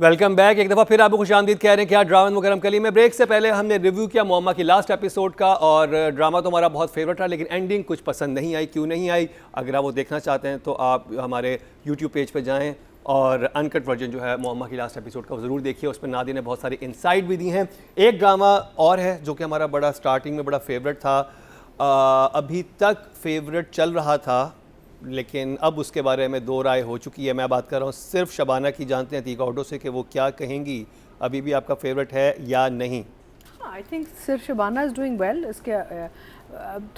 Welcome back. एक दफ़ा फिर आपको खुशामदीद कह रहे हैं क्या ड्रामा मुकरम कली में। ब्रेक से पहले हमने रिव्यू किया मोम्मा की लास्ट एपिसोड का और ड्रामा तो हमारा बहुत फेवरेट था, लेकिन एंडिंग कुछ पसंद नहीं आई। क्यों नहीं आई? अगर आप वो देखना चाहते हैं तो आप हमारे यूट्यूब पेज पे जाएं और अनकट वर्जन जो है मोम्मा की लास्ट एपिसोड का वो ज़रूर देखिए। उस पर नादी ने बहुत सारी इंसाइट भी दी हैं। एक ड्रामा और है जो कि हमारा बड़ा स्टार्टिंग में बड़ा फेवरेट था, अभी तक फेवरेट चल रहा था, लेकिन अब उसके बारे में दो राय हो चुकी है। मैं बात कर रहा हूँ सिर्फ शबाना की। जानते हैं तीका ऑडो से कि वो क्या कहेंगी, अभी भी आपका फेवरेट है या नहीं? आई थिंक सिर्फ शबाना इज़ डूइंग वेल। इसके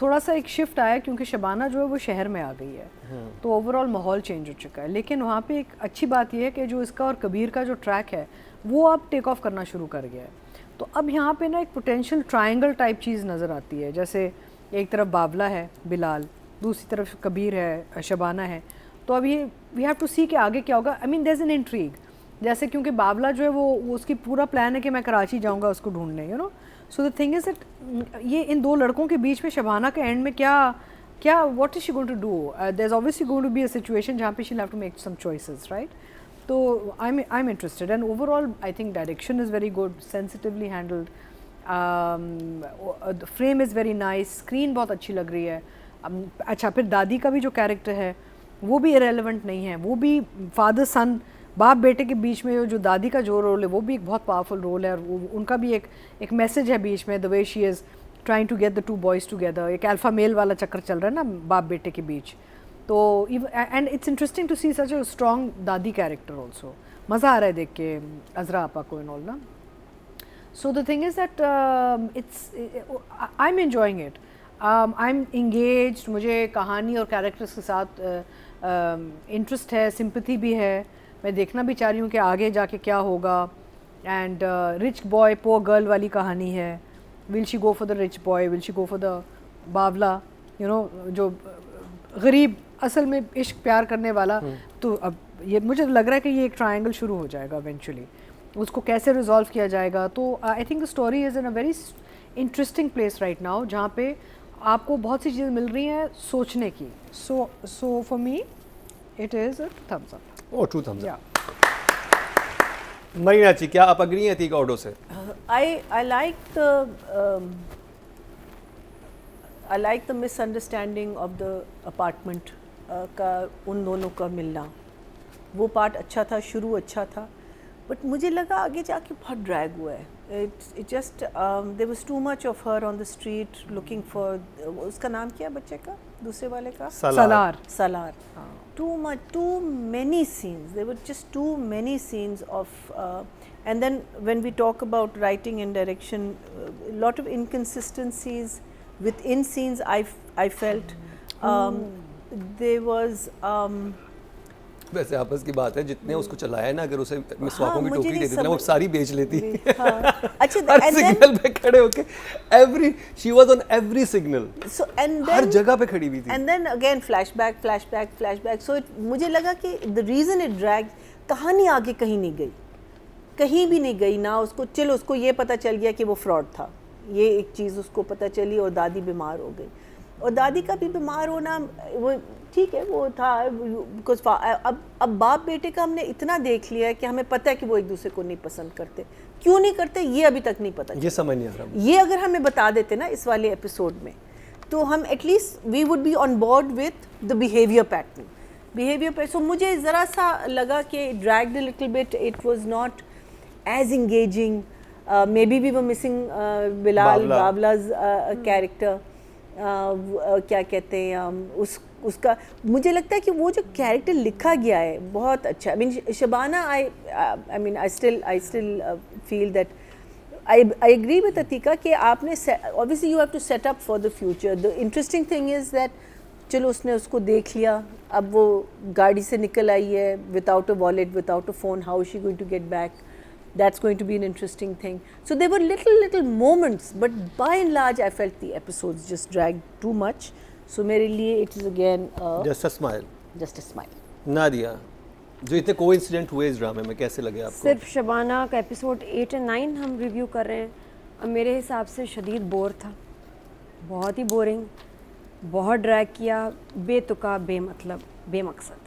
थोड़ा सा एक शिफ्ट आया क्योंकि शबाना जो है वो शहर में आ गई है, तो ओवरऑल माहौल चेंज हो चुका है। लेकिन वहाँ पे एक अच्छी बात यह है कि जो इसका और कबीर का जो ट्रैक है वो अब टेक ऑफ करना शुरू कर गया है। तो अब यहाँ पे ना एक पोटेंशियल ट्रायंगल टाइप चीज़ नज़र आती है। जैसे एक तरफ बावला है बिलाल, दूसरी तरफ कबीर है, शबाना है। तो अब ये वी हैव टू सी कि आगे क्या होगा। I mean there is an intrigue. जैसे क्योंकि बावला जो है वो उसकी पूरा प्लान है कि मैं कराची जाऊंगा उसको ढूंढने, you know. So the thing is that ये इन दो लड़कों के बीच में शबाना के एंड में क्या what is she going to do. There is obviously going to be a situation जहाँ पे she have to make some choices, right. तो I am interested and overall I think direction is very good, sensitively handled, frame is very nice, screen बहुत अच्छी लग रही है। अच्छा, फिर दादी का भी जो कैरेक्टर है वो भी इरेलेवेंट नहीं है, वो भी फादर सन बाप बेटे के बीच में जो दादी का जो रोल है वो भी एक बहुत पावरफुल रोल है। और उनका भी एक मैसेज है बीच में, the way she is trying to get the two boys together. एक अल्फा मेल वाला चक्कर चल रहा है ना बाप बेटे के बीच। तो and it's interesting to see such a strong dadi character also. मज़ा आ रहा है देख के अजरा आपा को एंड ऑल ना। So the thing is that it's I am enjoying it, I am engaged. मुझे कहानी और कैरेक्टर्स के साथ इंटरेस्ट है, सिंपैथी भी है। मैं देखना भी चाह रही हूँ कि आगे जाके क्या होगा। And rich boy poor girl वाली कहानी है। Will she go for the rich boy, will she go for the बावला, यू नो, जो गरीब असल में इश्क प्यार करने वाला। तो अब ये मुझे लग रहा है कि ये एक ट्रायंगल शुरू हो जाएगा इवेंचुअली, उसको कैसे रिजॉल्व किया जाएगा। तो I think the story is in a very interesting place right now, जहाँ पे आपको बहुत सी चीज़ें मिल रही हैं सोचने की। So for me it is a thumbs up. Oh, true thumbs up. Marina ji, क्या आप अग्री हैं तीका ऑडो से? I like the misunderstanding of the apartment का उन दोनों का मिलना। वो पार्ट अच्छा था, शुरू अच्छा था, बट मुझे लगा आगे जाके बहुत ड्रैग हुआ है। It just there was too much of her on the street looking for उसका नाम क्या है बच्चे का, दूसरे वाले का? Salaar. Too many scenes. There were just too many scenes of and then when we talk about writing and direction, a lot of inconsistencies within scenes. I felt there was वैसे आपस की बात है, जितने उसको चलाया है ना, अगर उसे मिसवाकों की टोकरी दे देती ना वो सारी बेच लेती। अच्छा, हर सिग्नल पे खड़े होके she was on every signal, so and then हर जगह पे खड़ी हुई थी। and then again flashback, so मुझे लगा कि the reason it dragged, कहानी आगे कहीं नहीं गई, कहीं भी नहीं गई ना। उसको चलो उसको ये पता चल गया कि वो फ्रॉड था, ये एक चीज़ उसको पता चली, और दादी बीमार हो गई। और दादी का भी बीमार होना वो ठीक है, वो था बिकॉज अब बाप बेटे का हमने इतना देख लिया है कि हमें पता है कि वो एक दूसरे को नहीं पसंद करते। क्यों नहीं करते ये अभी तक नहीं पता, ये समझ नहीं आ रहा। ये अगर हमें बता देते ना इस वाले एपिसोड में, तो हम at least we would be on board with the behaviour pattern. So मुझे ज़रा सा लगा कि dragged a little bit, it was not as engaging. Maybe we were missing Bilal Bawla's character. क्या कहते हैं उसका मुझे लगता है कि वो जो कैरेक्टर लिखा गया है बहुत अच्छा। I mean Shabana, I mean I still feel that I agree with Atika कि आपने obviously you have to set up for the future. The interesting thing is that चलो उसने उसको देख लिया, अब वो गाड़ी से निकल आई है without a wallet, without a phone, how she going to get back? That's going to be an interesting thing. So there were little moments, but by and large I felt the episodes just dragged too much. So मेरे लिए it is again just a smile. Nadia, जो इतने coincident हुए इस ड्रामे में, कैसे लगे आपको? सिर्फ शबाना का एपिसोड 8 और 9 हम रिव्यू कर रहे हैं। अब मेरे हिसाब से शदीद बोर था, बहुत ही बोरिंग, बहुत ड्रैग किया, बेतुका, बेमतलब, बेमकसद।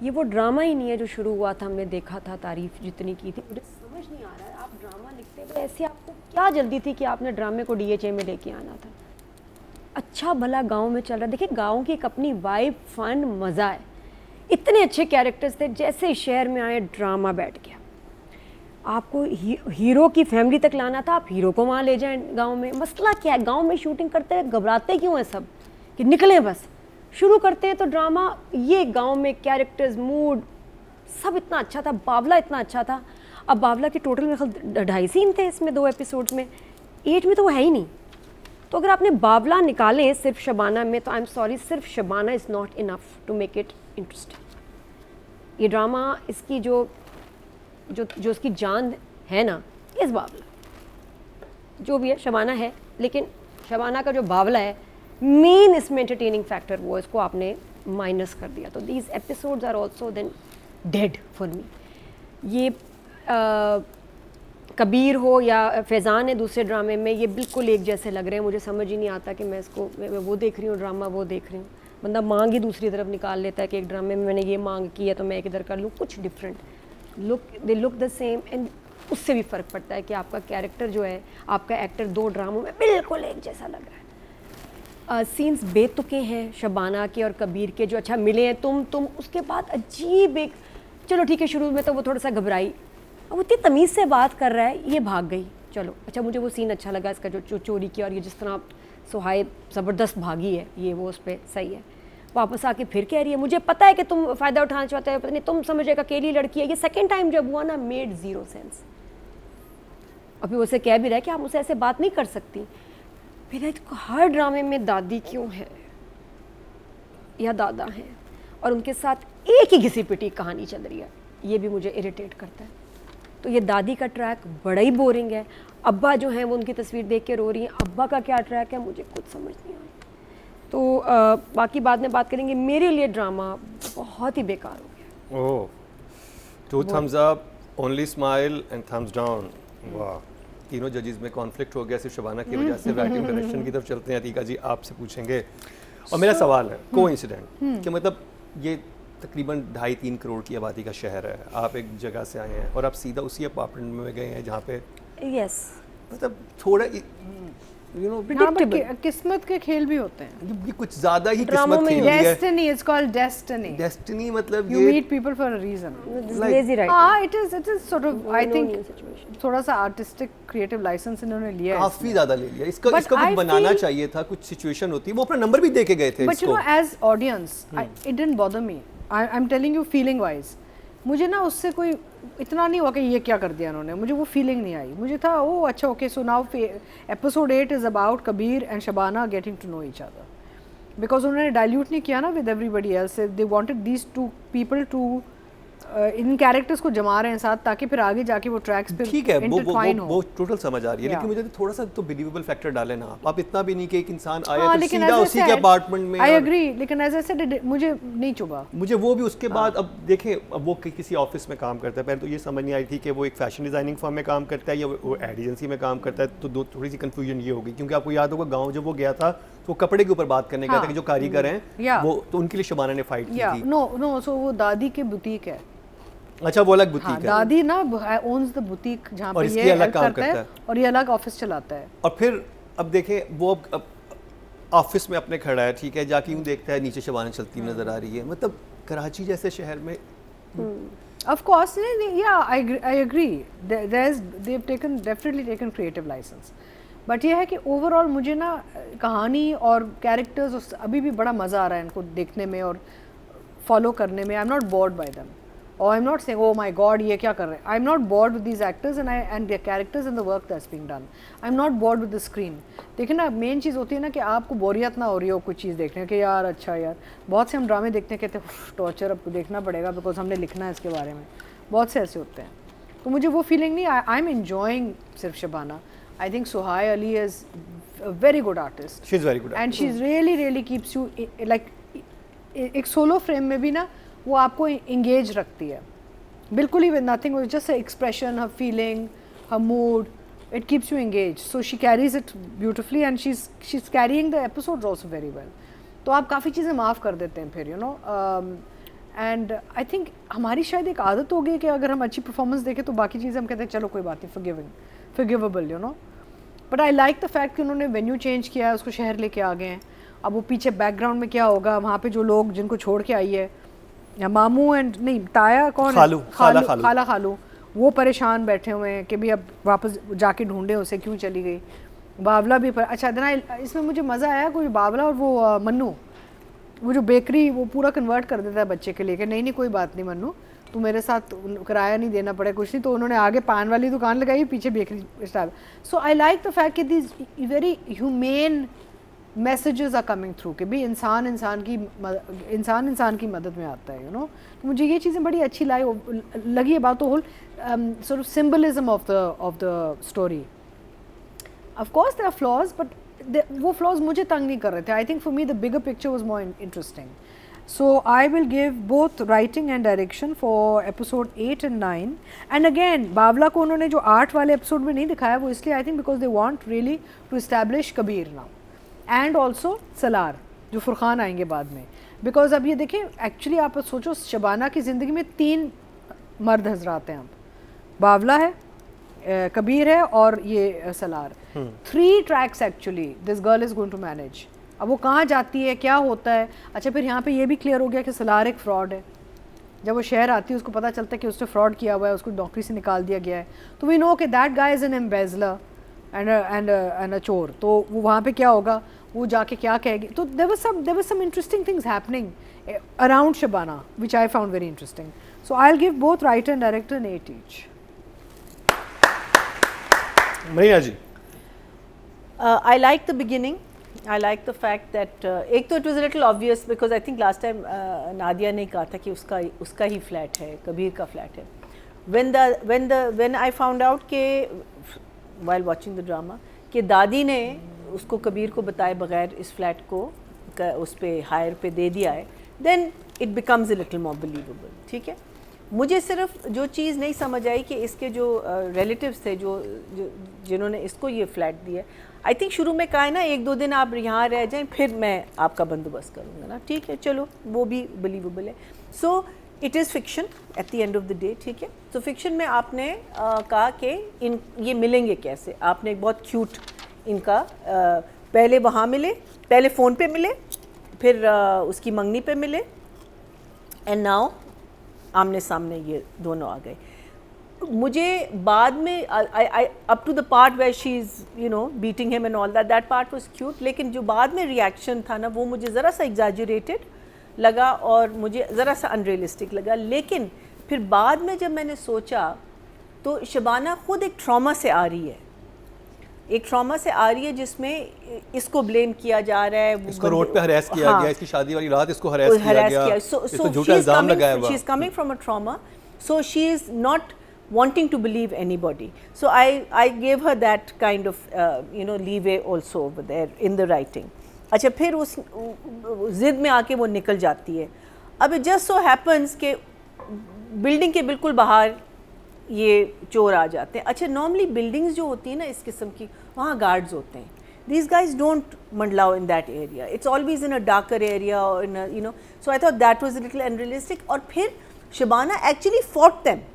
ये वो ड्रामा ही नहीं है जो शुरू हुआ था, हमने देखा था, तारीफ जितनी की थी। मुझे समझ नहीं आ रहा है, आप ड्रामा लिखते हुए ऐसे आपको क्या जल्दी थी कि आपने ड्रामे को DHA में लेके आना था? अच्छा भला गांव में चल रहा है। देखिए गांव की एक अपनी वाइब, फन, मज़ा है। इतने अच्छे कैरेक्टर्स थे, जैसे ही शहर में आए ड्रामा बैठ गया। आपको हीरो की फैमिली तक लाना था, आप हीरो को वहाँ ले जाएं गांव में। मसला क्या है, गांव में शूटिंग करते हुए घबराते क्यों हैं सब कि निकलें बस? शुरू करते हैं तो ड्रामा, ये गांव में कैरेक्टर्स, मूड सब इतना अच्छा था। बावला इतना अच्छा था। अब बावला के टोटल में 2.5 सीन थे इसमें 2 एपिसोड्स में, 8 में तो वो है ही नहीं। तो अगर आपने बावला निकालें सिर्फ शबाना में, तो आई एम सॉरी, सिर्फ Shabana is not enough to make it interesting. ये ड्रामा, इसकी जो उसकी जान है ना, इस बावला जो भी है, शबाना है, लेकिन शबाना का जो बावला है मेन इसमें एंटरटेनिंग फैक्टर, वो इसको आपने माइनस कर दिया। तो these episodes are also then dead for me. ये कबीर हो या फैज़ान है दूसरे ड्रामे में, ये बिल्कुल एक जैसे लग रहे हैं। मुझे समझ ही नहीं आता कि मैं इसको, मैं वो देख रही हूँ ड्रामा, वो देख रही हूँ। बंदा मांग ही दूसरी तरफ निकाल लेता है कि एक ड्रामे में मैंने ये मांग की है तो मैं एक इधर कर लूँ। कुछ different look, they look the same, and उससे भी फ़र्क पड़ता है कि आपका कैरेक्टर जो है, आपका एक्टर 2 ड्रामों में बिल्कुल एक जैसा लग रहा है। सीन्स बेतुके हैं शबाना के और कबीर के, जो अच्छा मिले हैं तुम उसके बाद अजीब एक, चलो ठीक है शुरू में तो वो थोड़ा सा घबराई, अब वो इतनी तमीज़ से बात कर रहा है, ये भाग गई, चलो अच्छा मुझे वो सीन अच्छा लगा इसका, जो चोरी किया और ये जिस तरह सुहाइब ज़बरदस्त भागी है, ये वो उस पर सही है। वापस आके फिर कह रही है मुझे पता है कि तुम फ़ायदा उठाना चाहते हो, पता नहीं तुम समझ एक अकेली लड़की है। ये सेकेंड टाइम जब हुआ ना, मेड 0 सेंस। अभी उसे कह भी रहा है कि आप मुझसे ऐसे बात नहीं कर सकती। फिर हर ड्रामे में दादी क्यों है या दादा हैं और उनके साथ एक ही घिसी पिटी कहानी चल रही है, ये भी मुझे इरिटेट करता है। तो ये दादी का ट्रैक बड़ा ही बोरिंग है। अब्बा जो हैं वो उनकी तस्वीर देख के रो रही हैं, अब्बा का क्या ट्रैक है मुझे कुछ समझ नहीं आया। तो बाकी बाद में बात करेंगे। मेरे लिए ड्रामा बहुत ही बेकार हो गया। ओह, 2 thumbs up, only smile and thumbs down। वाह, तीनों जजेस में कॉन्फ्लिक्ट हो गया सिर्फ शबाना की वजह से। राइटिंग डायरेक्शन की तरफ चलते हैं। अतीका जी आपसे पूछेंगे, और मेरा सवाल है कोइंसिडेंट कि मतलब ये तकरीबन 2.5-3 करोड़ की आबादी का शहर है, आप एक जगह से आए हैं और आप सीधा उसी अपार्टमेंट में गए हैं जहाँ पे यस मतलब थोड़ा किस्मत के खेल भी होते हैं, ये कुछ ज्यादा ही ड्रामों किस्मत में खेली है। Destiny, it's called destiny. Destiny मतलब You ये meet people for a reason. Lazy writing. हाँ, it is sort of, I think थोड़ा सा artistic creative license इन्होंने लिया है काफी ज्यादा ले लिया इसका। But इसका कुछ I बनाना feel- चाहिए था, कुछ सिचुएशन होती, वो अपना नंबर भी दे के गए थे But you इसको। know, as audience, it didn't bother me. I'm telling you feeling wise. मुझे ना उससे कोई इतना नहीं हुआ कि ये क्या कर दिया उन्होंने, मुझे वो फीलिंग नहीं आई। मुझे था ओ अच्छा okay, so now episode 8 is about Kabir and Shabana getting to know each other, because उन्होंने डाइल्यूट नहीं किया ना with everybody else. They wanted these 2 people to in characters को जमा रहे हैं साथ, ताकि फिर आगे जाके वो ट्रैक्स पे ठीक है, इंटरट्वाइन हो। वो टोटल समझ आ रही है, Yeah. लेकिन मुझे तो थोड़ा सा तो बिलीवेबल फैक्टर डाले ना आप इतना भी नहीं कि एक इंसान आया हाँ, तो लेकिन सीधा as I उसी के said, अपार्टमेंट में। I और agree, लेकिन एज आई सेड मुझे नहीं चुभा। मुझे वो भी उसके बाद, अब देखें, अब वो किसी ऑफिस में काम करता है। पहले तो ये समझ नहीं आई थी कि वो एक फैशन डिजाइनिंग फर्म में काम करता है या वो एड एजेंसी में काम करता है, तो थोड़ी सी कंफ्यूजन ये होगी। क्योंकि आपको याद होगा गाँव जब वो गया था तो वो कपड़े के ऊपर बात करने गया था कि जो कारीगर हैं Yeah. वो, तो उनके लिए शबाना ने फाइट की थी। नो सो वो दादी के बुटीक है। अच्छा, वो अलग हाँ, बुटीक है। दादी ना ओन्स द बुटीक जहाँ और पे इसकी ये अलग help काम करता करता है और ये अलग ऑफिस चलाता है। और फिर अब देखें वो अब ऑफिस में अपने खड़ा है, ठीक है, जाके यूँ देखता है नीचे शबाना चलती हुई नजर आ रही है। मतलब कराची जैसे शहर में Of course, yeah, I agree. They've definitely taken creative license. But ये है कि ओवरऑल मुझे ना कहानी और कैरेक्टर्स अभी भी बड़ा मज़ा आ रहा है इनको देखने में और फॉलो करने में। I am not bored by them, और I am not saying oh my god ये क्या कर रहे हैं। I am not bored with these actors and their characters and the work that's being done. I am not bored with the screen. देखिए ना, main चीज़ होती है ना कि आपको बोरियत ना हो रही हो कुछ चीज़ देखने के, यार अच्छा यार। बहुत से हम ड्रामे देखते हैं, कहते हैं टॉर्चर, अब देखना पड़ेगा बिकॉज हमने लिखना है इसके बारे में। बहुत से ऐसे होते हैं, तो मुझे वो फीलिंग नहीं। आई एम एंजॉइंग सिर्फ Shabana. I think Suhai Ali is a very good artist. She's very good and she's really keeps you like एक सोलो फ्रेम में भी ना वो आपको engage रखती है बिल्कुल ही, with nothing, with just her expression, her feeling, her mood, it keeps you engaged. So she carries it beautifully and she's carrying the episodes also very well. तो आप काफ़ी चीज़ें माफ़ कर देते हैं फिर, you know, and I think हमारी शायद एक आदत हो गई कि अगर हम अच्छी परफॉर्मेंस देखें तो बाकी चीज़ें हम कहते हैं चलो कोई बात नहीं, forgivable, you know. But I like the fact कि उन्होंने वेन्यू चेंज किया है, उसको शहर लेके आ गए हैं. अब वो पीछे बैकग्राउंड में क्या होगा, वहाँ पे जो लोग जिनको छोड़ के आई है, या मामू एंड नहीं ताया कौन खालू, है, खाला खालू, वो परेशान बैठे हुए हैं कि भी अब वापस जाके ढूंढे उसे, क्यों चली गई. बावला भी अच्छा देना. इसमें मुझे मज़ा आया, कोई बावला और वो मन्नू, वो जो बेकरी वो पूरा कन्वर्ट कर देता है बच्चे के लिए कि नहीं कोई बात नहीं मन्नू, तू मेरे साथ किराया नहीं देना पड़े कुछ नहीं. तो उन्होंने आगे पान वाली दुकान लगाई, पीछे bakery style. So I like the fact कि this very humane messages are coming through कि भी इंसान इंसान की मदद में आता है, यू नो. तो मुझे ये चीज़ें बड़ी अच्छी लगी about the whole sort of symbolism of the story. Of course there are flaws, but वो फ्लॉज मुझे तंग नहीं कर रहे थे. I think for me the bigger picture was more interesting. So I will give both writing and direction for episode 8 and 9. And again, बावला को उन्होंने जो 8 वाले episode में नहीं दिखाया वो इसलिए I think because they want really to establish Kabir now. And also Salaar जो फुरखान आएंगे बाद में. Because अब ये देखें actually आप सोचो शबाना की ज़िंदगी में 3 मर्द हजरात हैं. अब बावला है, कबीर है और ये Salaar. 3 tracks actually this girl is going to manage. अब वो कहाँ जाती है, क्या होता है. अच्छा फिर यहाँ पे ये भी क्लियर हो गया कि सलार एक फ्रॉड है. जब वो शहर आती है उसको पता चलता है कि उसने फ्रॉड किया हुआ है, उसको नौकरी से निकाल दिया गया है. तो वी नो कि that guy is an embezzler and a चोर. तो वो वहाँ पे क्या होगा, वो जाके क्या कहेगी. तो there was some interesting things happening around Shabana which I found very interesting. So I will give both writer and director an 8 each. Marina ji. I like the beginning. I like the fact that एक तो it was a little obvious because I think last time Nadia ने कहा था कि उसका ही flat है, कबीर का flat है. When I found out कि while watching the drama कि दादी ने उसको कबीर को बताए बगैर इस फ्लैट को उस पे हायर पे दे दिया है, then it becomes a little more believable. ठीक है. मुझे सिर्फ जो चीज़ नहीं समझ आई कि इसके जो रिलेटिव्स थे जो जिन्होंने इसको ये फ्लैट दिया, आई थिंक शुरू में कहा है ना 1-2 दिन आप यहाँ रह जाएं फिर मैं आपका बंदोबस्त करूँगा ना. ठीक है, चलो वो भी बिलीवेबल है. So it is fiction at the end of the day. ठीक है. तो फिक्शन में आपने कहा कि ये मिलेंगे कैसे. आपने एक बहुत क्यूट इनका पहले वहाँ मिले, पहले फ़ोन पे मिले, फिर उसकी मंगनी पे मिले, एंड नाउ आमने सामने ये दोनों आ गए. मुझे बाद में up to the part where she is you know beating him and all that part was cute, लेकिन जो बाद में रिएक्शन था ना वो मुझे ज़रा सा एग्जैजरेटेड लगा और मुझे ज़रा सा अनरियलिस्टिक लगा. लेकिन फिर बाद में जब मैंने सोचा तो शबाना खुद एक ट्रॉमा से आ रही है, एक ट्रॉमा से आ रही है जिसमें इसको ब्लेम किया जा रहा है, इसको रोड पे हरास किया गया, इसकी शादी वाली रात इसको हरास किया गया, इसको झूठा इल्जाम लगाया हुआ. She is coming from a trauma, so she is not wanting to believe anybody. So I gave her that kind of you know leeway also over there in the writing. अच्छा फिर उस ज़िद में आके वो निकल जाती है. अब it just so happens कि बिल्डिंग के बिल्कुल बाहर ये चोर आ जाते हैं. अच्छा नॉर्मली बिल्डिंग्स जो होती हैं ना इस किस्म की वहाँ गार्ड्स होते हैं. These guys don't mandlau in that area. It's always in a darker area or in a you know. So I thought that was a little unrealistic. और फिर शबाना actually fought them.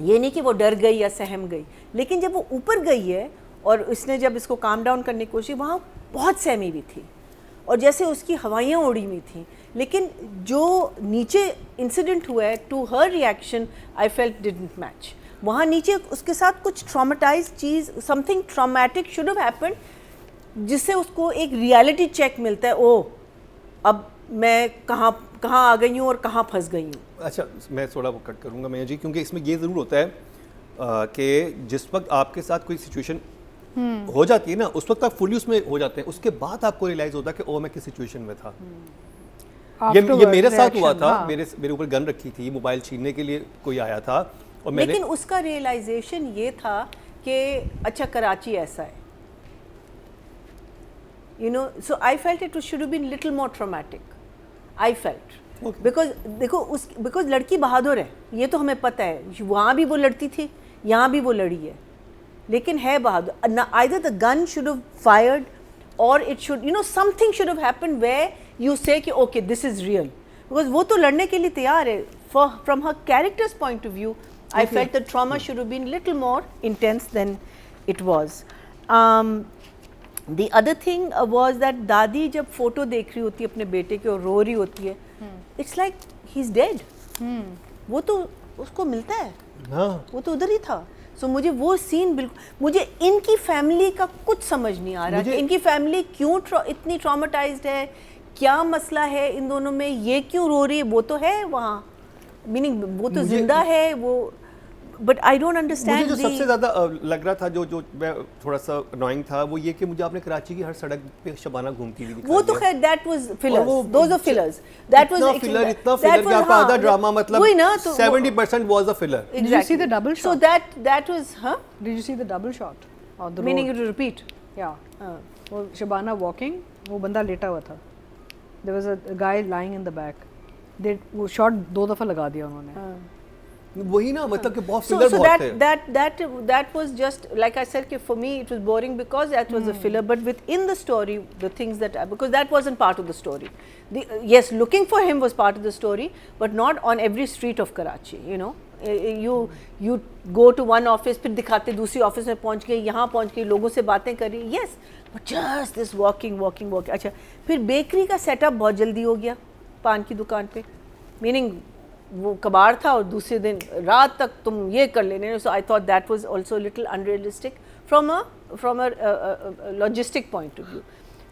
ये नहीं कि वो डर गई या सहम गई, लेकिन जब वो ऊपर गई है और उसने जब इसको काम डाउन करने की कोशिश, वहाँ बहुत सहमी हुई थी और जैसे उसकी हवाइयाँ उड़ी हुई थी. लेकिन जो नीचे इंसिडेंट हुआ है to her reaction I felt didn't match. वहाँ नीचे उसके साथ कुछ ट्रॉमेटाइज चीज़, something traumatic should have happened जिससे उसको एक रियलिटी चेक मिलता है. ओ अब मैं कहाँ आ गई हूँ और कहाँ फंस गई हूँ. अच्छा मैं थोड़ा वो कट करूँगा मैं जी, क्योंकि इसमें ये ज़रूर होता है कि जिस वक्त आपके साथ कोई सिचुएशन हो जाती है ना उस वक्त आप फुली उसमें हो जाते हैं, उसके बाद आपको रियलाइज़ होता है कि ओ मैं किस सिचुएशन में था. ये मेरे साथ हुआ था. हाँ. मेरे ऊपर गन रखी थी, मोबाइल छीनने के लिए कोई आया था और मैंने, लेकिन उसका रियलाइजेशन ये था कि अच्छा कराची ऐसा है, you know. So I felt it should have been little more traumatic. I felt because देखो because लड़की बहादुर है, ये तो हमें पता है. वहाँ भी वो लड़ती थी, यहाँ भी वो लड़ी है, लेकिन है बहादुर. Either the gun should have fired or it should, you know, something should have happened where you say कि okay this is real. Because वो तो लड़ने के लिए तैयार है. From her character's point of view, I felt the trauma should have been little more intense than it was. The other thing was that दादी जब फोटो देख रही होती है अपने बेटे की और रो रही होती है, it's like he's dead. वो तो उसको मिलता है, वो तो उधर ही था. So मुझे वो सीन बिल्कुल, मुझे इनकी फैमिली का कुछ समझ नहीं आ रहा कि इनकी फैमिली क्यों इतनी ट्रॉमेटाइज्ड है, क्या मसला है इन दोनों में, ये क्यों रो रही है. वो तो है वहाँ, मीनिंग वो तो जिंदा है वो, बट आई डोंट अंडरस्टैंड. मुझे जो सबसे ज़्यादा लग रहा था, जो मैं थोड़ा सा अनोइंग था, वो ये कि मुझे आपने कराची की हर सड़क पे शबाना घूमती हुई दिखाई. वो तो खैर that was fillers, those are fillers. That was filler, इतना फिलर कि आपका आधा ड्रामा मतलब 70% was a filler. Did you see the double shot? So that was, huh? Did you see the double shot on the Meaning road? you to repeat. Yeah. वो Shabana walking, वो बंदा लेटा हुआ था. There was a guy lying in the back. वो shot 2 दफा लगा दिया उन्होंने. वही ना, मतलब कि बहुत So फिलर बहुत थे. that was just like I said, for me it was boring because that was a filler. But within the story, the things that because that wasn't part of the story. Yes, looking for him was part of the story, but not on every street of Karachi. You know, you go to one office, फिर दिखाते दूसरी office में पहुंच गए, यहाँ पहुंच गए, लोगों से बातें करी. Yes, but just this walking. अच्छा, फिर बेकरी का सेटअप बहुत जल्दी हो गया पान की दुकान पे. मीनिंग वो कबाड़ था और दूसरे दिन रात तक तुम ये कर लेने. So I thought that was also little unrealistic from a logistic point of view.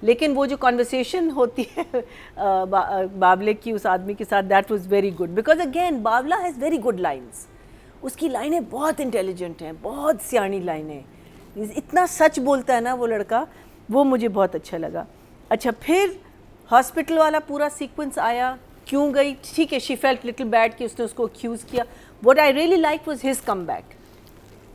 लेकिन वो जो कॉन्वर्सेशन होती है बावले की उस आदमी के साथ, that was very good because again बावला हैज़ वेरी गुड लाइन्स. उसकी लाइनें बहुत इंटेलिजेंट हैं, बहुत सियानी लाइनें. इतना सच बोलता है ना वो लड़का, वो मुझे बहुत अच्छा लगा. अच्छा, फिर हॉस्पिटल वाला पूरा सीक्वेंस आया, क्यों गई, ठीक है, शी फेल्ट लिटिल बैड कि उसने उसको अक्यूज़ किया. What I really like was his come back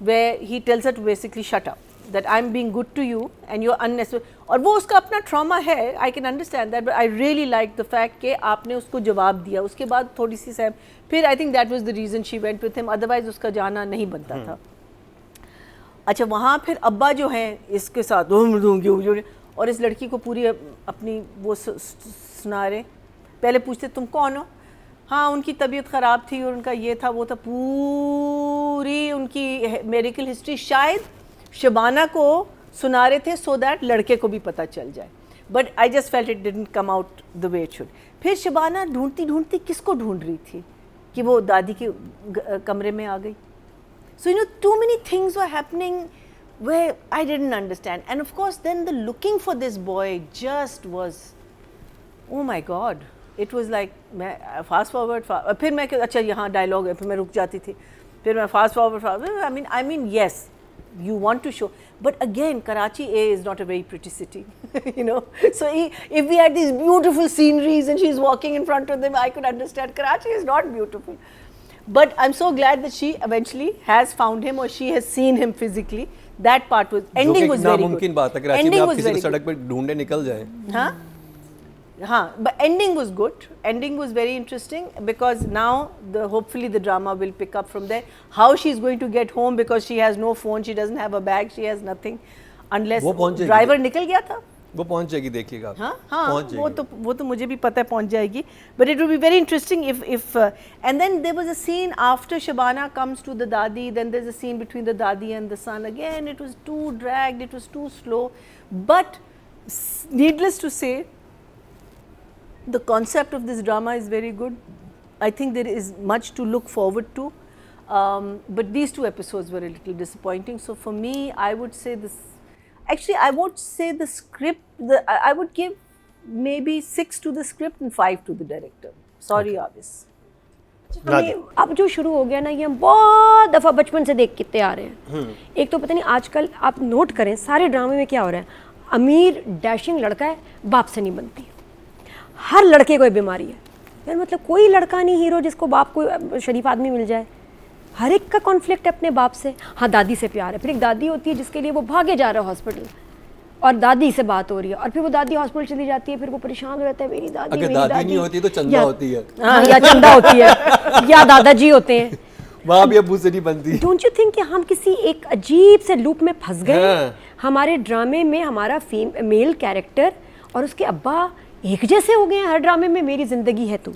where he tells her to basically shut up, that I am being good to you and you are unnecessary. और वो उसका अपना trauma है, I can understand that, but I really like the fact कि आपने उसको जवाब दिया. उसके बाद थोड़ी सी सहम, फिर I think that was the reason she went with him, otherwise उसका जाना नहीं बनता था. अच्छा, वहाँ फिर अब्बा जो हैं इसके साथ और इस लड़की को पूरी अपनी वो सुना रहे. पहले पूछते तुम कौन हो, हाँ उनकी तबीयत ख़राब थी और उनका ये था वो था, पूरी उनकी मेडिकल हिस्ट्री शायद शबाना को सुना रहे थे सो दैट लड़के को भी पता चल जाए. But I just felt it didn't come out the way it should. फिर शबाना ढूंढती किसको ढूंढ रही थी कि वो दादी के कमरे में आ गई. So you know, too many things were happening where I didn't understand. And of course then the looking for this boy just was, oh my God, it was like मैं fast forward फिर मैं अच्छा यहाँ dialogue है, फिर मैं रुक जाती थी, फिर मैं fast forward I mean yes, you want to show, but again Karachi is not a very pretty city. You know, so if we had these beautiful sceneries and she's walking in front of them, I could understand. Karachi is not beautiful. But I'm so glad that she eventually has found him or she has seen him physically. That part was, ending was very good. नामुमकिन बात है कराची में आप किसी को सड़क पे ढूंढे निकल जाए. हाँ, but ending was good. Ending was very interesting because now hopefully the drama will pick up from there. How she's going to get home because she has no phone, she doesn't have a bag, she has nothing unless driver निकल गया था. वो पहुंच जाएगी, देखिएगा. हाँ, वो तो मुझे भी पता है पहुंच जाएगी. But it will be very interesting if and then there was a scene after Shabana comes to the Dadi, then there's a scene between the Dadi and the son. Again, it was too dragged, it was too slow. But needless to say, the concept of this drama is very good. I think there is much to look forward to. But these 2 episodes were a little disappointing. So for me, I would say this. Actually, I won't say the script. I would give maybe 6 to the script and 5 to the director. Sorry, Avis. हमें अब जो शुरू हो गया ना, ये हम बहुत दफ़ा बचपन से देखते आ रहे हैं. एक तो पता नहीं आजकल आप नोट करें सारे ड्रामे में क्या हो रहा है. अमीर डैशिंग लड़का है, बाप से नहीं बनती. हर लड़के को ये बीमारी है यार. मतलब कोई लड़का नहीं हीरो जिसको बाप को शरीफ आदमी मिल जाए. हर एक का कॉन्फ्लिक्ट है अपने बाप से. हाँ, दादी से प्यार है. फिर एक दादी होती है जिसके लिए वो भागे जा रहा है हॉस्पिटल और दादी से बात हो रही है, और फिर वो दादी हॉस्पिटल चली जाती है, फिर वो परेशान हो रहता है, मेरी दादी, अगर दादी नहीं होती तो चंदा होती है. हाँ, या चंदा होती है या दादाजी होते हैं. वहाँ भी अबू से नहीं बनती. डोंट यू थिंक कि हम किसी एक अजीब से लूप में फंस गए. हमारे ड्रामे में हमारा मेल कैरेक्टर और उसके अब्बा एक जैसे हो गए हैं हर ड्रामे में. मेरी जिंदगी है तू,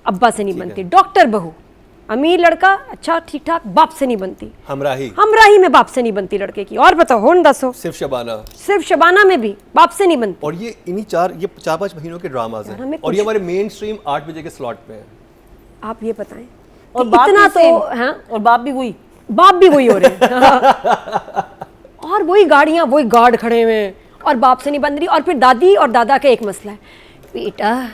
अब्बा से नहीं बनती। डॉक्टर बहू, अमीर लड़का, अच्छा ठीक ठाक, बाप से नहीं बनती। हमराही में बाप से नहीं बनती लड़के की। और बताओ, हो न दसो। सिर्फ शबाना में भी बाप से नहीं बनती। और ये इन्हीं 4-5 महीनों के ड्रामाज हैं और ये हमारे मेन स्ट्रीम 8 बजे के स्लॉट पे है। आप ये बताएं, और बाप इतना भी तो same, हाँ, और बाप भी वही हो रहे हैं और वही गाड़ियाँ, वही गार्ड खड़े हुए हैं और बाप से नहीं बन रही। और फिर दादी और दादा का एक मसला है, बेटा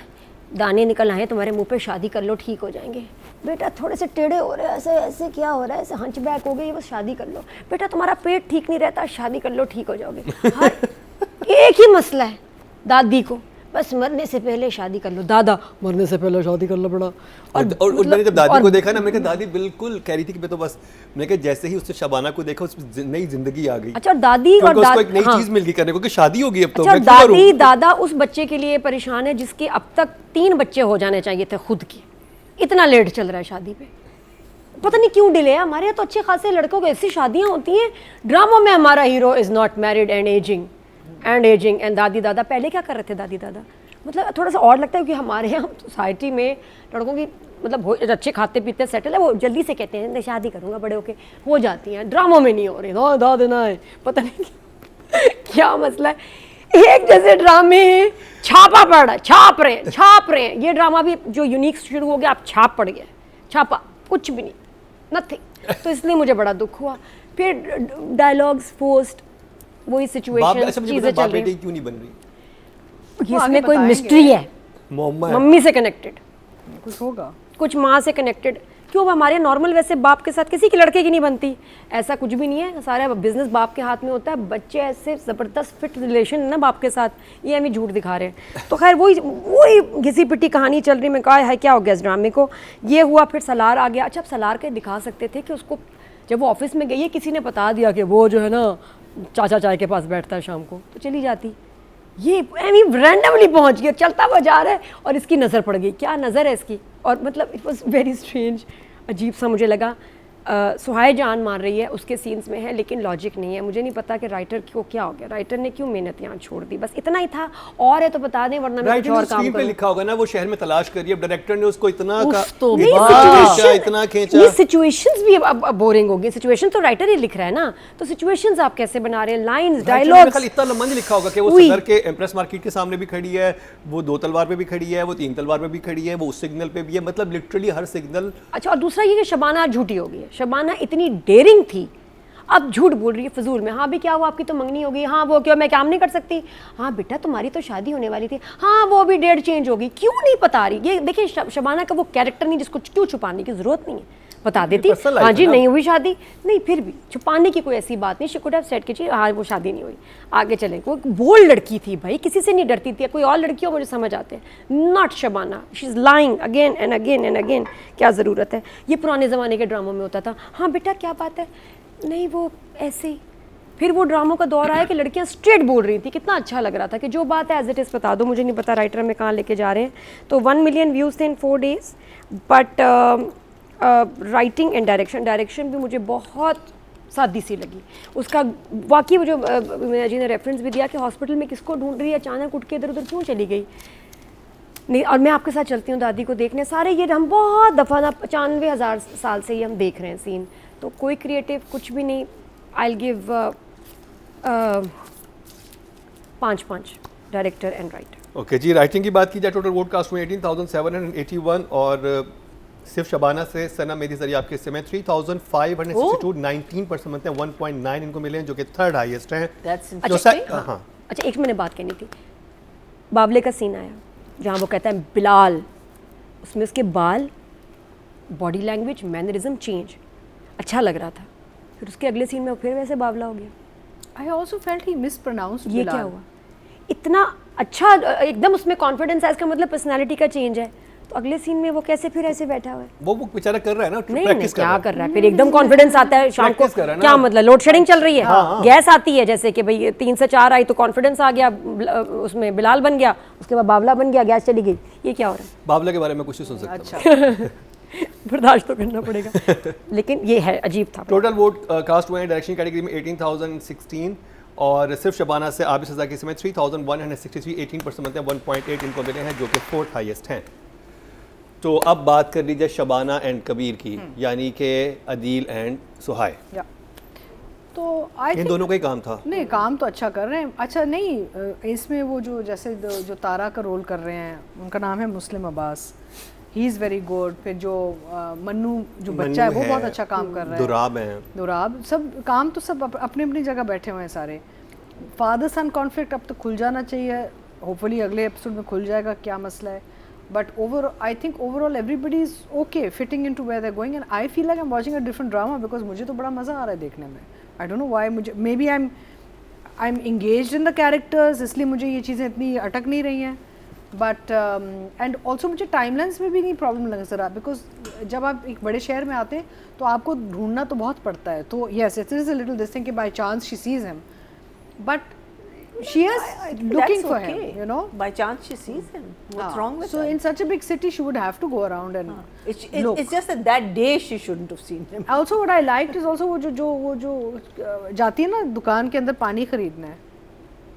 दाने निकल आए तुम्हारे मुंह पे, शादी कर लो ठीक हो जाएंगे। बेटा थोड़े से टेढ़े हो रहे हैं, ऐसे ऐसे क्या हो रहा है, ऐसे हंचबैक हो गई, बस शादी कर लो। बेटा तुम्हारा पेट ठीक नहीं रहता, शादी कर लो ठीक हो जाओगे। हर एक ही मसला है दादी को, बस मरने से पहले शादी कर लो। दादा मरने से पहले शादी कर लो बड़ा। और मैंने जब दादी को देखा ना, मैंने कहा दादी बिल्कुल कह रही थी कि मैं तो बस, मैंने कहा जैसे ही उससे शबाना को देखा उसमें नई जिंदगी आ गई। अच्छा, दादी और उसको एक नई चीज मिल गई करने को कि शादी होगी अब तो। अच्छा, दादी दादा उस बच्चे के लिए परेशान है जिसके अब तक 3 बच्चे हो जाने चाहिए थे खुद के। इतना लेट चल रहा है शादी पे, पता नहीं क्यों डिले है। हमारे यहाँ तो अच्छे खासे लड़कों को ऐसी शादियाँ होती हैं, ड्रामों में हमारा hero is not married and ageing and दादी दादा पहले क्या कर रहे थे दादी दादा। मतलब थोड़ा सा और लगता है क्योंकि हमारे यहाँ सोसाइटी में लड़कों की मतलब अच्छे खाते पीते सेटल है, वो जल्दी से कहते हैं शादी करूँगा बड़े होके, हो जाती हैं। ड्रामों में नहीं हो रही, दा देना है, पता नहीं क्या मसला है। एक जैसे ड्रामे छापा पड़ रहा है, छाप रहे हैं। ये ड्रामा भी जो यूनिक शुरू हो गया, आप छाप पड़ गया, छापा कुछ भी नहीं, नथिंग। तो इसलिए मुझे बड़ा दुख हुआ। फिर डायलॉग्स फोर्स्ड, वही सिचुएशन, चीजें चल रही। क्यों नहीं बन रही? इसमें कोई मिस्ट्री है, मम्मी से कनेक्टेड कुछ होगा, कुछ माँ से कनेक्टेड। क्यों हमारे नॉर्मल वैसे बाप के साथ किसी की लड़के की नहीं बनती, ऐसा कुछ भी नहीं है। सारा बिजनेस बाप के हाथ में होता है। बच्चे ऐसे ज़बरदस्त फिट रिलेशन है ना बाप के साथ, ये हमें झूठ दिखा रहे हैं। तो खैर वही घिसी पिटी कहानी चल रही। मैं कहा है क्या हो गया इस ड्रामे को, ये हुआ। फिर सलार आ गया। अच्छा, अब सलार के दिखा सकते थे कि उसको जब वो ऑफिस में गई है किसी ने बता दिया कि वो जो है ना चाचा चाय के पास बैठता है शाम को, तो चली जाती। ये रैंडमली पहुंच गया, चलता हुआ जा रहा है और इसकी नज़र पड़ गई। क्या नज़र है इसकी, और मतलब इट वाज वेरी स्ट्रेंज, अजीब सा मुझे लगा। सुहाय जान मार रही है, उसके सीन्स में है, लेकिन लॉजिक नहीं है। मुझे नहीं पता कि राइटर को क्या हो गया, राइटर ने क्यों मेहनत यहाँ छोड़ दी, बस इतना ही था। और है तो बता दें, वरना मैं कुछ और काम करूं। लिखा होगा ना वो शहर में तलाश करिए, अब डायरेक्टर ने उसको इतना खींचा। ये सिचुएशंस भी अब बोरिंग हो गई। सिचुएशन तो राइटर ही लिख रहा है ना, तो सिचुएशंस आप कैसे बना रहे हैं, लाइंस, डायलॉग्स। इतना लंबा नहीं लिखा होगा कि वो सदर के एम्प्रेस मार्केट के सामने भी खड़ी है, वो 2 तलवार पे भी खड़ी है, वो 3 तलवार पे भी खड़ी है, वो उस सिग्नल पे भी है, मतलब लिटरली हर सिग्नल। अच्छा, और दूसरा ये कि शबाना झूठी हो गई है। शबाना इतनी डेयरिंग थी, अब झूठ बोल रही है फजूल में। हाँ भी क्या हुआ, आपकी तो मंगनी हो गई, हाँ वो क्यों, मैं काम नहीं कर सकती, हाँ बेटा तुम्हारी तो शादी होने वाली थी, हाँ वो भी डेट चेंज हो गई, क्यों नहीं बता रही। ये देखिए शबाना का वो कैरेक्टर नहीं जिसको क्यों छुपाने की जरूरत नहीं है, बता देती हाँ जी नहीं हुई शादी, नहीं फिर भी छुपाने की कोई ऐसी बात नहीं। शी कुड हैव सेड कि हाँ वो शादी नहीं हुई, आगे चलें। वो बोल्ड लड़की थी भाई, किसी से नहीं डरती थी। कोई और लड़की हो मुझे समझ आते हैं, not Shabana. She is lying again and again and again. क्या ज़रूरत है, ये पुराने ज़माने के ड्रामों में होता था। हाँ बेटा क्या बात है, नहीं वो ऐसे ही। फिर वो ड्रामों का दौर आया कि लड़कियां स्ट्रेट बोल रही थी, कितना अच्छा लग रहा था कि जो बात है एज इट इज़ बता दो। मुझे नहीं पता राइटर में कहाँ लेके जा रहे हैं। तो 1 मिलियन व्यूज़ थे इन 4 days, but writing and direction भी मुझे बहुत सादी सी लगी। उसका वाकई वो जो मीना जी ने रेफरेंस भी दिया कि हॉस्पिटल में किसको ढूंढ रही है, अचानक उठ के इधर उधर क्यों चली गई। नहीं, और मैं आपके साथ चलती हूँ दादी को देखने। सारे ये हम बहुत दफ़ा ना 95,000 साल से ये हम देख रहे हैं सीन, तो कोई क्रिएटिव कुछ भी नहीं। I give 5 director and writer. Okay ji, writing की बात की जाए, टोटल वोट कास्ट में 18,781 और सिर्फ शबाना से सना मेरी जरिए आपके हिस्से में 3,562, 19% बनते हैं, 1.9 इनको मिले हैं जो कि 3rd हाईएस्ट हैं। अच्छा एक मैंने बात कहनी थी, बावले का सीन आया जहाँ वो कहता है बिलाल, उसमें उसके बाल, बॉडी लैंग्वेज, मैनरिज्म चेंज, अच्छा लग रहा था। फिर उसके अगले सीन में फिर वैसे बावला हो गया। I also felt he mispronounced. ये क्या हुआ, इतना अच्छा एकदम उसमें कॉन्फिडेंस है, इसका मतलब पर्सनालिटी का चेंज है। तो अगले सीन में वो कैसे फिर ऐसे बैठा हुआ है, वो बेचारा कर रहा है ना, प्रैक्टिस क्या कर रहा है। फिर एकदम कॉन्फिडेंस आता है शाम को, क्या मतलब लोड शेडिंग चल रही है, गैस आती है जैसे कि भाई 3 से 4 आई तो कॉन्फिडेंस आ गया, उसमें बिलाल बन गया, उसके बाद बावला बन गया, गैस चली गई। ये क्या हो रहा है, बावला के बारे में कुछ नहीं सुन सकता। बर्दाश्त तो करना पड़ेगा। लेकिन ये है अजीब था। टोटल वोट कास्ट हुए हैं डायरेक्शन कैटेगरी में 18,016 और सिर्फ शबाना से आबिद सजा के समय 3,163, 18% बनते हैं, 1.8 इनको मिले हैं जो कि 4th हाईएस्ट हैं। तो अब बात कर लीजिए शबाना एंड कबीर की, यानी कि अदील एंड सुहाय। या तो आई इन दोनों का ही काम था। नहीं, काम तो अच्छा कर रहे हैं। अच्छा नहीं, इसमें वो जो जैसे जो तारा का रोल कर रहे हैं, उनका नाम है Muslim Abbas, he is very good. फिर जो मन्नू जो बच्चा है वो बहुत अच्छा काम कर रहा है। दुराब हैं, दुराब, सब काम तो सब अपनी अपनी जगह बैठे हुए हैं सारे। फादर सन कॉन्फ्लिक्ट अब तो खुल जाना चाहिए, होपफुली अगले एपिसोड में खुल जाएगा क्या मसला है। But I think overall everybody is okay fitting in to where they going, and I feel like I am watching a different drama, because मुझे तो बड़ा मज़ा आ रहा है देखने में। आई डोंट नो व्हाई, मुझे maybe I am engaged in the characters, इसलिए मुझे ये चीज़ें इतनी अटक नहीं रही हैं। बट एंड ऑल्सो मुझे टाइमलाइंस में भी नहीं प्रॉब्लम लगा सर, बिकॉज जब आप एक बड़े शहर में आते हैं तो आपको ढूंढना तो बहुत पड़ता है। तो yes, it is a little this thing कि by chance she sees him, but she is looking for him, you know. By chance she sees him. What's wrong with so that? in such a big city she would have to go around and It's just that day she shouldn't have seen him. also what I liked is also वो जो जाती है ना दुकान के अंदर पानी खरीदने,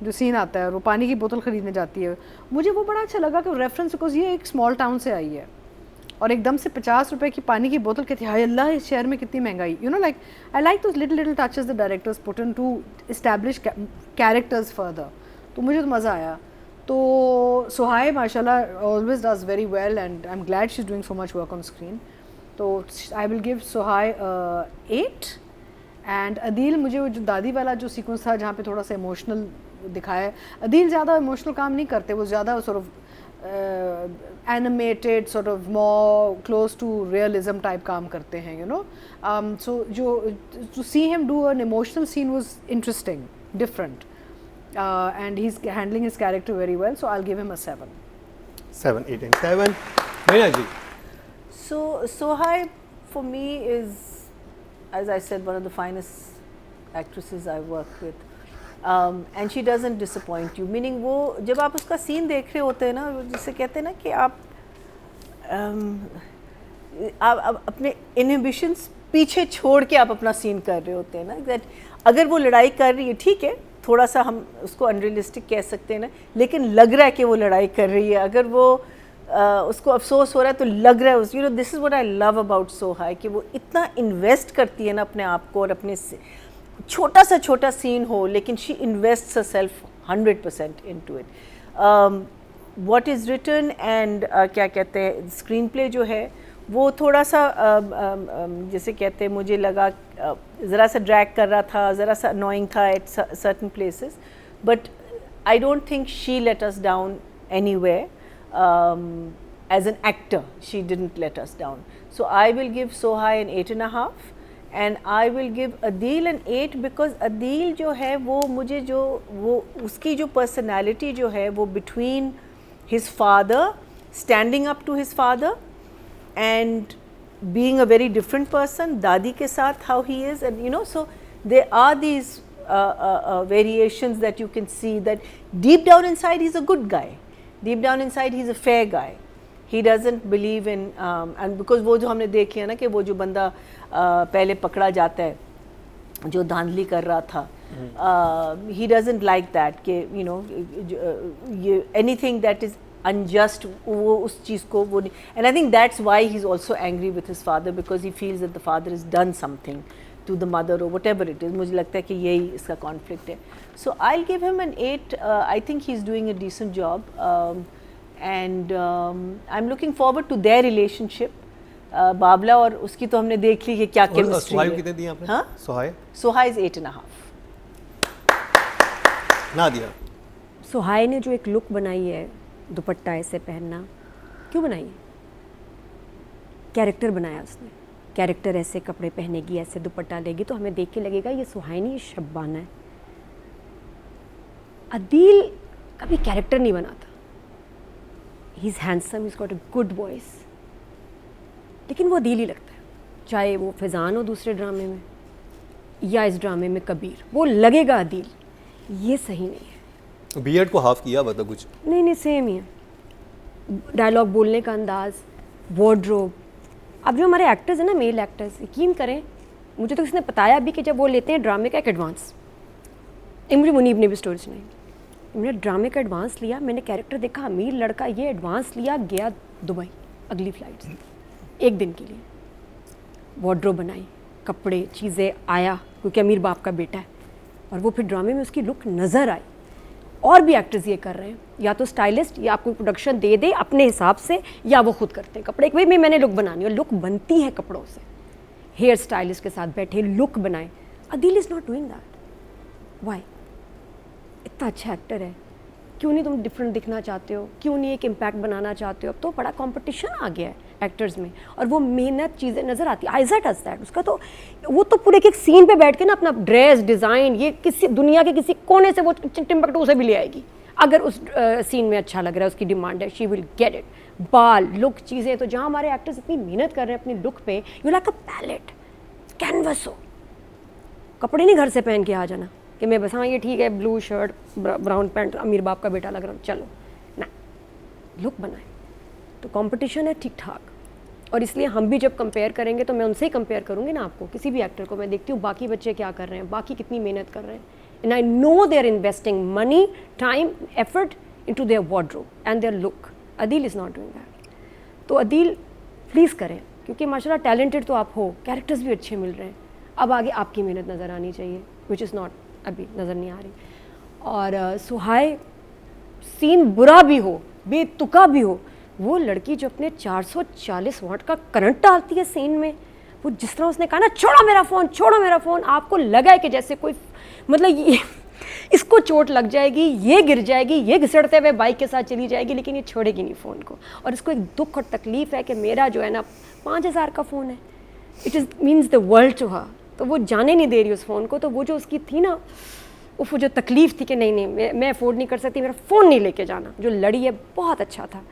जो सीन आता है और वो पानी की बोतल खरीदने जाती है, मुझे वो बड़ा अच्छा लगा कि रेफरेंस, बिकॉज ये एक स्मॉल टाउन से आई है और एकदम से 50 रुपए की पानी की बोतल कहती है, हाय अल्लाह इस शहर में कितनी महंगाई, you know, like I like those little touches the director's put in to establish characters further. तो मुझे तो मज़ा आया। तो सुहाय माशाल्लाह always does very well and I am glad she is doing so much work on screen. तो I will give Suhai 8। And Adeel, मुझे वो जो दादी वाला जो सीक्वेंस था जहाँ पे थोड़ा सा इमोशनल दिखाया है, अदील ज़्यादा इमोशनल काम नहीं करते, वो ज़्यादा sort of animated, sort of more close to realism type काम करते हैं, you know. So to see him do an emotional scene was interesting, different, and he's handling his character very well. So I'll give him a 7. 7, 8 and 7. Meena ji. So Sohai for me is, as I said, one of the finest actresses I work with. And she doesn't disappoint you, meaning वो जब आप उसका scene देख रहे होते हैं ना, जिसे कहते हैं ना कि आप अपने इनहिबिशंस पीछे छोड़ के आप अपना सीन कर रहे होते हैं ना, दैट अगर वो लड़ाई कर रही है, ठीक है, थोड़ा सा हम उसको अनरियलिस्टिक कह सकते हैं ना, लेकिन लग रहा है कि वो लड़ाई कर रही है। अगर वो उसको अफसोस हो रहा है तो लग रहा है, you know, this is what I love about Sohai, कि वो इतना इन्वेस्ट करती है ना अपने आप को, और अपने छोटा सीन हो लेकिन she invests herself 100% into it. What is written and क्या कहते हैं स्क्रीन प्ले जो है वो थोड़ा सा जैसे कहते हैं, मुझे लगा ज़रा सा ड्रैग कर रहा था, ज़रा सा annoying था at certain places, but I don't think she let us down anywhere. As an actor she didn't let us down. So I will give Sohai an 8.5. And I will give Adil an 8 because Adil जो है वो मुझे जो वो उसकी जो personality जो है वो between his father, standing up to his father and being a very different person, दादी के साथ how he is, and you know, so there are these variations that you can see that deep down inside he's a good guy, deep down inside he's a fair guy. He doesn't believe in and because वो जो हमने देख लिया ना कि वो जो बंदा पहले पकड़ा जाता है जो धांधली कर रहा था, he doesn't like that कि you know anything that is unjust वो उस चीज़ को वो, and I think that's why he's also angry with his father because he feels that the father has done something to the mother or whatever it is. मुझे लगता है कि यही इसका conflict है. So I'll give him an 8. I think he's doing a decent job. And I'm looking forward to their relationship. Babla और उसकी तो हमने देख ली कि क्या केमिस्ट्री है। कितने दिए आपने? हाँ? सोहाई is 8.5. नादिया। सोहाई ने जो एक लुक बनाई है, दुपट्टा ऐसे पहनना, क्यों बनाई है? कैरेक्टर बनाया उसने, कैरेक्टर ऐसे कपड़े पहनेगी, ऐसे दुपट्टा लेगी तो हमें देख के लगेगा ये सोहाई नहीं, ये शब्बाना है। अदील कभी कैरेक्टर नहीं बनाता, he is handsome, he's got a good voice, लेकिन वो अदील ही लगता है, चाहे वो फैज़ान हो दूसरे ड्रामे में या इस ड्रामे में कबीर, वो लगेगा अदील। ये सही नहीं है। बीएड को हाफ किया बता कुछ नहीं सेम ही है, डायलॉग बोलने का अंदाज, वार्डरोब। अब जो हमारे एक्टर्स हैं ना, मेल एक्टर्स, यकीन करें मुझे तो किसी ने बताया भी कि जब वो लेते हैं ड्रामे का एक एडवांस, मुझे मुनीब ने भी स्टोरी सुनाई, मैंने ड्रामे का एडवांस लिया, मैंने कैरेक्टर देखा, अमीर लड़का, ये एडवांस लिया, गया दुबई अगली फ्लाइट से, एक दिन के लिए वार्डरोब बनाई, कपड़े चीज़ें आया, क्योंकि अमीर बाप का बेटा है, और वो फिर ड्रामे में उसकी लुक नज़र आई। और भी एक्टर्स ये कर रहे हैं, या तो स्टाइलिस्ट या आपको प्रोडक्शन दे दे अपने हिसाब से, या वो खुद करते हैं कपड़े, भाई मैंने लुक बनानी है, और लुक बनती है कपड़ों से। हेयर स्टाइलिस्ट के साथ बैठे लुक बनाए। Adeel is not doing that. Why? इतना अच्छा एक्टर है, क्यों नहीं तुम डिफरेंट दिखना चाहते हो? क्यों नहीं एक इम्पैक्ट बनाना चाहते हो? अब तो बड़ा कंपटीशन आ गया है एक्टर्स में, और वो मेहनत चीज़ें नज़र आती है। आइजा डज दैट। उसका तो वो तो पूरे एक सीन पे बैठ के ना अपना ड्रेस डिज़ाइन ये किसी दुनिया के किसी कोने से वो टिम्बकटू से भी ले आएगी, अगर उस सीन में अच्छा लग रहा है, उसकी डिमांड है, शी विल गेट इट। बाल, लुक, चीज़ें, तो जहाँ हमारे एक्टर्स इतनी मेहनत कर रहे हैं अपनी लुक पे, you like a palette, canvas हो। कपड़े नहीं घर से पहन के आ जाना कि मैं बस हाँ ये ठीक है ब्लू शर्ट ब्राउन पैंट अमीर बाप का बेटा लग रहा हूँ, चलो ना, लुक बनाए। तो कंपटीशन है ठीक ठाक, और इसलिए हम भी जब कंपेयर करेंगे तो मैं उनसे ही कंपेयर करूँगी ना आपको, किसी भी एक्टर को। मैं देखती हूँ बाकी बच्चे क्या कर रहे हैं, बाकी कितनी मेहनत कर रहे हैं, and I know they are investing money, time, effort into their wardrobe and their look. Adeel is not doing that. तो अदील प्लीज़ करें, क्योंकि माशाल्लाह टैलेंटेड तो आप हो, कैरेक्टर्स भी अच्छे मिल रहे हैं, अब आगे आपकी मेहनत नज़र आनी चाहिए, विच इज़ नॉट अभी नज़र नहीं आ रही। और सुहाय, सीन बुरा भी हो, बेतुका भी हो, वो लड़की जो अपने 440 वाट का करंट डालती है सीन में, वो जिस तरह उसने कहा ना छोड़ो मेरा फ़ोन, छोड़ो मेरा फ़ोन, आपको लगा है कि जैसे कोई मतलब ये इसको चोट लग जाएगी, ये गिर जाएगी, ये घिसड़ते हुए बाइक के साथ चली जाएगी, लेकिन ये छोड़ेगी नहीं फ़ोन को। और इसको एक दुख और तकलीफ़ है कि मेरा जो है ना 5000 का फ़ोन है, it is means the world to her, तो वो जाने नहीं दे रही उस फ़ोन को। तो वो जो उसकी थी ना, वो जो तकलीफ़ थी कि नहीं मैं अफोर्ड नहीं कर सकती, मेरा फ़ोन नहीं लेके जाना, जो लड़ी है बहुत अच्छा था।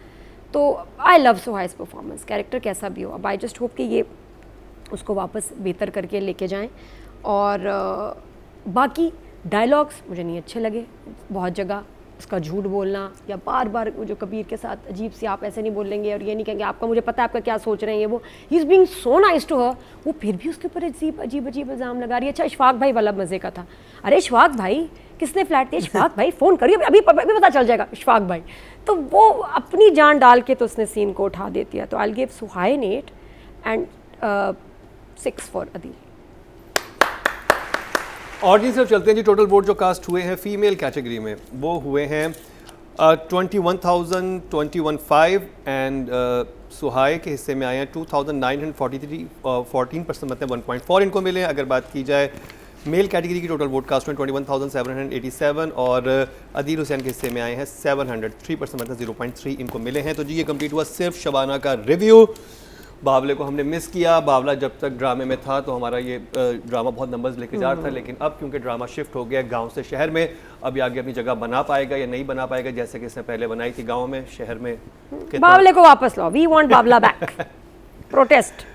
तो आई लव सुहाइस परफॉर्मेंस, कैरेक्टर कैसा भी हो। अब आई जस्ट होप कि ये उसको वापस बेहतर करके लेके जाएं। और बाकी डायलॉग्स मुझे नहीं अच्छे लगे, बहुत जगह उसका झूठ बोलना, या बार बार वो जो कबीर के साथ अजीब सी आप ऐसे नहीं बोलेंगे और ये नहीं कहेंगे आपका मुझे पता है आपका क्या सोच रहे हैं, ये वो he is being so nice to her, वो फिर भी उसके ऊपर अजीब इल्ज़ाम लगा रही है। अच्छा इशफाक भाई वाला मज़े का था, अरे इशफाक भाई किसने फ्लैट दिया, इशफाक भाई फ़ोन करिए अभी पता चल जाएगा इशफाक भाई। तो वो अपनी जान डाल के तो उसने सीन को उठा देती है। तो I give Suhai 8 and 6 for Adeel. Audience से चलते हैं जी। टोटल वोट जो कास्ट हुए हैं फीमेल कैटेगरी में वो हुए हैं 21,021 एंड सुहाय के हिस्से में आए हैं 2,943, 14% मतलब 1.4 इनको मिले हैं। अगर बात की जाए मेल कैटेगरी की टोटल वोट कास्ट में 21,787 और अदील हुसैन के हिस्से में आए हैं 703% मतलब 0.3 इनको मिले हैं। तो जी ये कंप्लीट हुआ सिर्फ शबाना का रिव्यू। बावले को हमने मिस किया। बावला जब तक ड्रामे में था तो हमारा ये ड्रामा बहुत नंबर्स लेके जा रहा था, लेकिन अब क्योंकि ड्रामा शिफ्ट हो गया गांव से शहर में, अब ये आगे अपनी जगह बना पाएगा या नहीं बना पाएगा, जैसे कि इसने पहले बनाई थी गांव में, शहर में। बावले को वापस लाओ, वी वांट बावला बैक, प्रोटेस्ट।